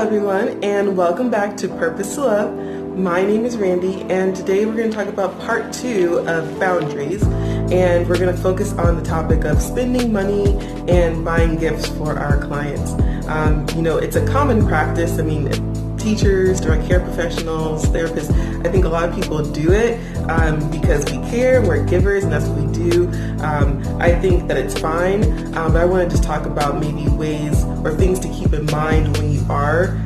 Hello everyone, and welcome back to Purpose to Love. My name is Randy, and today we're going to talk about part 2 of boundaries, and we're going to focus on the topic of spending money and buying gifts for our clients. It's a common practice. Teachers, direct care professionals, therapists, I think a lot of people do it because we care, we're givers, and that's what we do. I think that it's fine, but I want to just talk about maybe ways or things to keep in mind when you are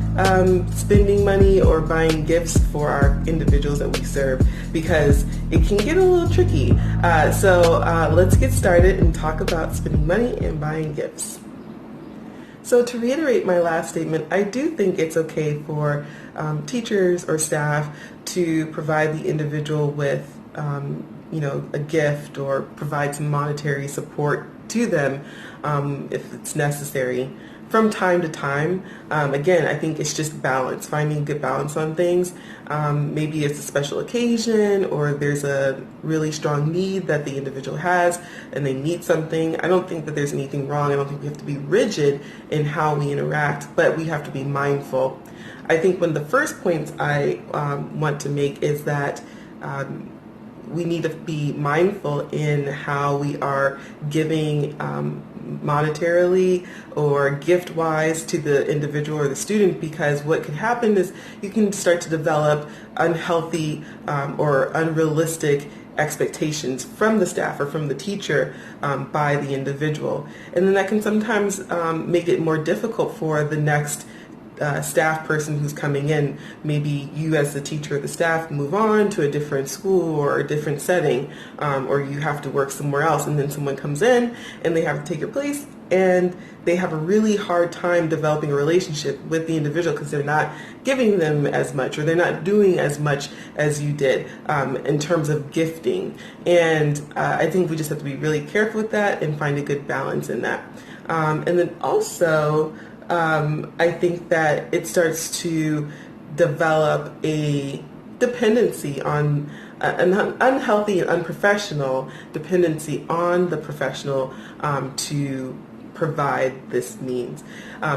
spending money or buying gifts for our individuals that we serve, because it can get a little tricky. So let's get started and talk about spending money and buying gifts. So to reiterate my last statement, I do think it's okay for teachers or staff to provide the individual with, a gift or provide some monetary support to them if it's necessary. From time to time, again, I think it's just balance, finding good balance on things. Maybe it's a special occasion or there's a really strong need that the individual has and they need something. I don't think that there's anything wrong. I don't think we have to be rigid in how we interact, but we have to be mindful. I think one of the first points I want to make is that we need to be mindful in how we are giving monetarily or gift-wise to the individual or the student, because what can happen is you can start to develop unhealthy or unrealistic expectations from the staff or from the teacher by the individual. And then that can sometimes make it more difficult for the next staff person who's coming in. Maybe you as the teacher or the staff move on to a different school or a different setting, or you have to work somewhere else, and then someone comes in and they have to take your place, and they have a really hard time developing a relationship with the individual because they're not giving them as much, or they're not doing as much as you did in terms of gifting. And I think we just have to be really careful with that and find a good balance in that. And then also, I think that it starts to develop a dependency on an unhealthy and unprofessional dependency on the professional to provide this means.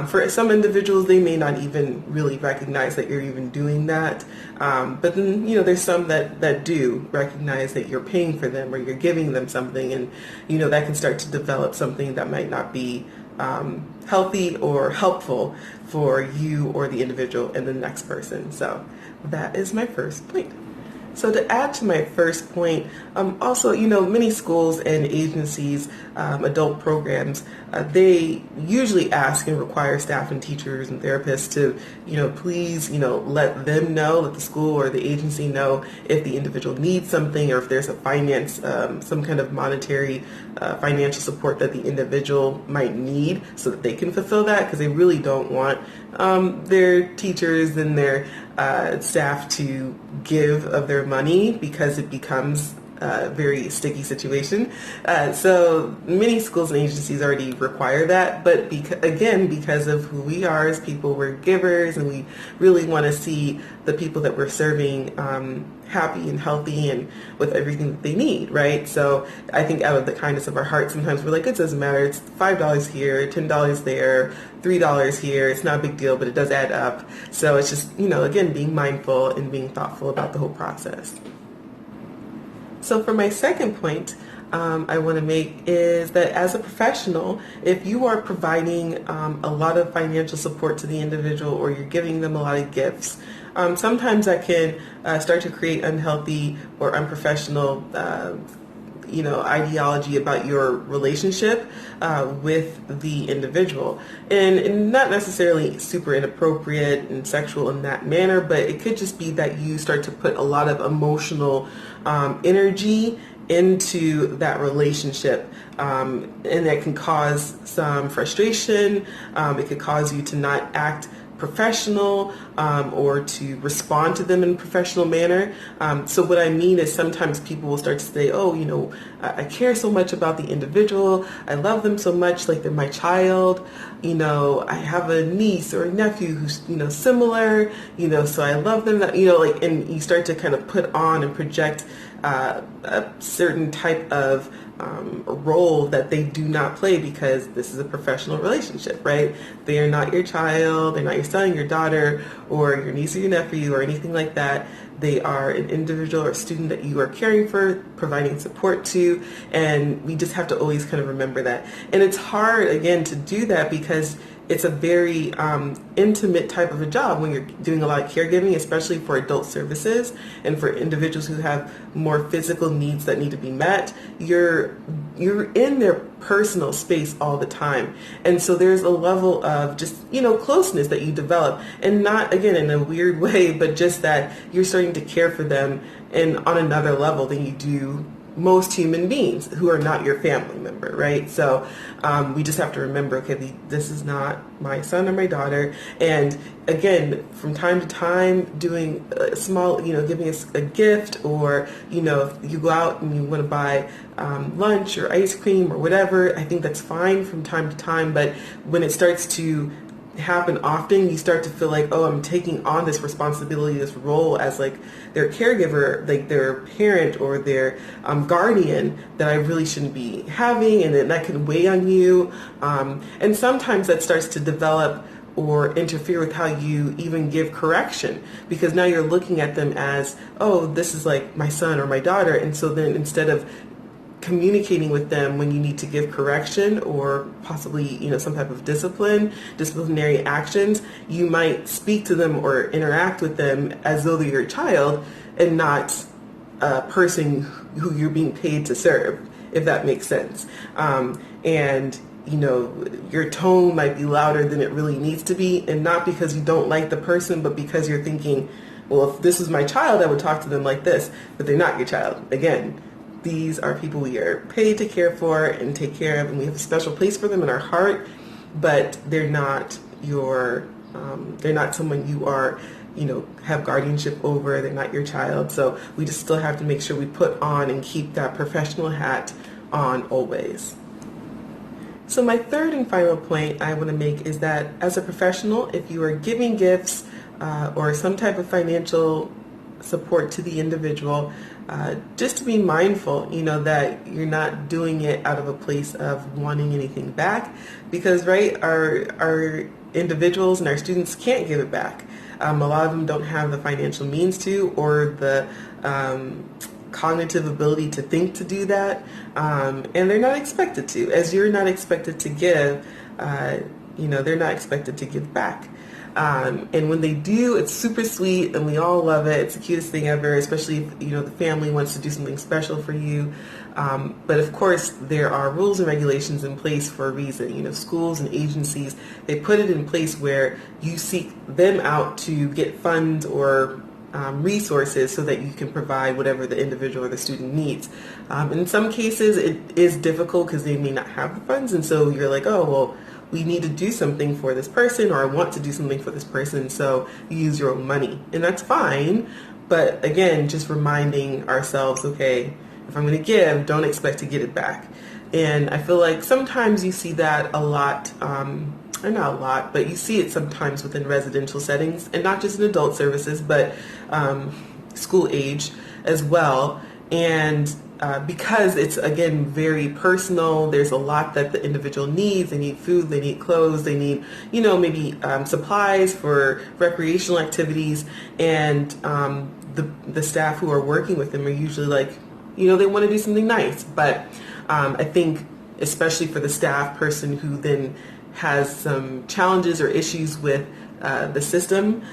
For some individuals, they may not even really recognize that you're even doing that. But then, there's some that do recognize that you're paying for them or you're giving them something, and, that can start to develop something that might not be healthy or helpful for you or the individual and the next person. So that is my first point. So to add to my first point, also, many schools and agencies, adult programs, they usually ask and require staff and teachers and therapists to, please, let them know, let the school or the agency know if the individual needs something or if there's some kind of monetary financial support that the individual might need so that they can fulfill that, because they really don't want their teachers and their staff to give of their money, because it becomes a very sticky situation. So many schools and agencies already require that, but because of who we are as people, we're givers, and we really want to see the people that we're serving happy and healthy and with everything that they need, right? So I think out of the kindness of our heart, sometimes we're like, it doesn't matter, it's $5 here, $10 there, $3 here, it's not a big deal, but it does add up. So it's just, again, being mindful and being thoughtful about the whole process. So for my second point, I want to make is that as a professional, if you are providing a lot of financial support to the individual, or you're giving them a lot of gifts, sometimes that can start to create unhealthy or unprofessional ideology about your relationship with the individual, and not necessarily super inappropriate and sexual in that manner, but it could just be that you start to put a lot of emotional energy into that relationship, and that can cause some frustration. It could cause you to not act professional or to respond to them in a professional manner. So what I mean is sometimes people will start to say, I care so much about the individual. I love them so much, like they're my child. I have a niece or a nephew who's, similar, so I love them, and you start to kind of put on and project a certain type of role that they do not play because this is a professional relationship, right? They are not your child, they're not your son, your daughter, or your niece or your nephew or anything like that. They are an individual or student that you are caring for, providing support to, and we just have to always kind of remember that. And it's hard, again, to do that because it's a very intimate type of a job when you're doing a lot of caregiving, especially for adult services and for individuals who have more physical needs that need to be met. You're in their personal space all the time. And so there's a level of just, closeness that you develop, and not, again, in a weird way, but just that you're starting to care for them and on another level than you do most human beings who are not your family member, right? So we just have to remember, okay, this is not my son or my daughter. And again, from time to time, doing a small, giving us a gift, or, if you go out and you want to buy lunch or ice cream or whatever, I think that's fine from time to time. But when it starts to happen often, you start to feel like, oh, I'm taking on this responsibility, this role as like their caregiver, like their parent or their guardian that I really shouldn't be having, and then that can weigh on you. And sometimes that starts to develop or interfere with how you even give correction, because now you're looking at them as, oh, this is like my son or my daughter. And so then instead of communicating with them when you need to give correction or possibly, some type of disciplinary actions, you might speak to them or interact with them as though they're your child and not a person who you're being paid to serve, if that makes sense. And your tone might be louder than it really needs to be, and not because you don't like the person, but because you're thinking, well, if this was my child, I would talk to them like this, but they're not your child. Again, these are people we are paid to care for and take care of, and we have a special place for them in our heart, but they're not they're not someone you are, have guardianship over. They're not your child. So we just still have to make sure we put on and keep that professional hat on always. So my third and final point I want to make is that as a professional, if you are giving gifts or some type of financial support to the individual, just to be mindful, that you're not doing it out of a place of wanting anything back, because, right, our individuals and our students can't give it back. A lot of them don't have the financial means to, or the cognitive ability to think to do that, and they're not expected to. As you're not expected to give, they're not expected to give back. And when they do, it's super sweet and we all love it. It's the cutest thing ever, especially if, the family wants to do something special for you. But of course, there are rules and regulations in place for a reason. Schools and agencies, they put it in place where you seek them out to get funds or resources so that you can provide whatever the individual or the student needs. In some cases, it is difficult because they may not have the funds. And so you're like, oh, well, we need to do something for this person, or I want to do something for this person, so you use your own money. And that's fine, but again, just reminding ourselves, okay, if I'm going to give, don't expect to get it back. And I feel like sometimes you see that a lot, or not a lot, but you see it sometimes within residential settings, and not just in adult services, but school age as well. And because it's, again, very personal, there's a lot that the individual needs. They need food, they need clothes, they need, maybe supplies for recreational activities. And the staff who are working with them are usually like, they want to do something nice. But I think especially for the staff person who then has some challenges or issues with the system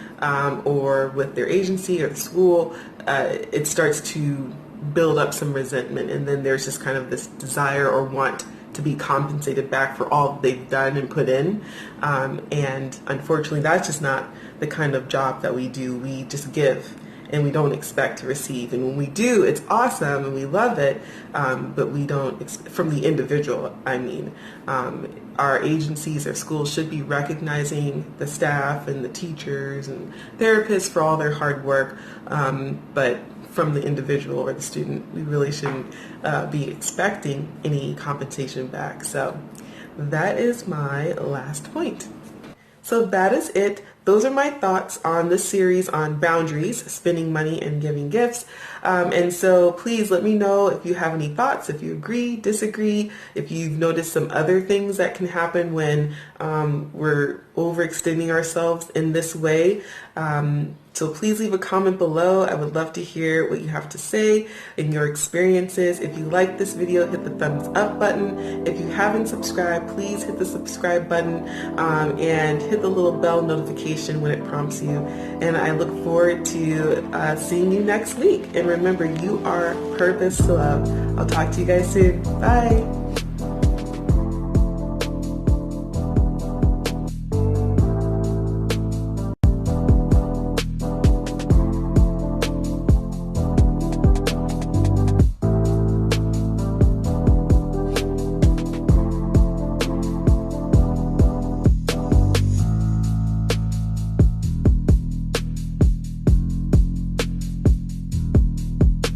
or with their agency or the school, it starts to build up some resentment, and then there's just kind of this desire or want to be compensated back for all they've done and put in, and unfortunately that's just not the kind of job that we do. We just give and we don't expect to receive, and when we do, it's awesome and we love it, but we don't from the individual. Our agencies, our schools should be recognizing the staff and the teachers and therapists for all their hard work, but from the individual or the student, we really shouldn't be expecting any compensation back. So that is my last point. So that is it those are my thoughts on this series on boundaries, spending money and giving gifts. And so please let me know if you have any thoughts, if you agree, disagree, if you've noticed some other things that can happen when we're overextending ourselves in this way. So please leave a comment below. I would love to hear what you have to say and your experiences. If you like this video, hit the thumbs up button. If you haven't subscribed, please hit the subscribe button and hit the little bell notification when it prompts you. And I look forward to seeing you next week. And remember, you are purpose to love. I'll talk to you guys soon. Bye.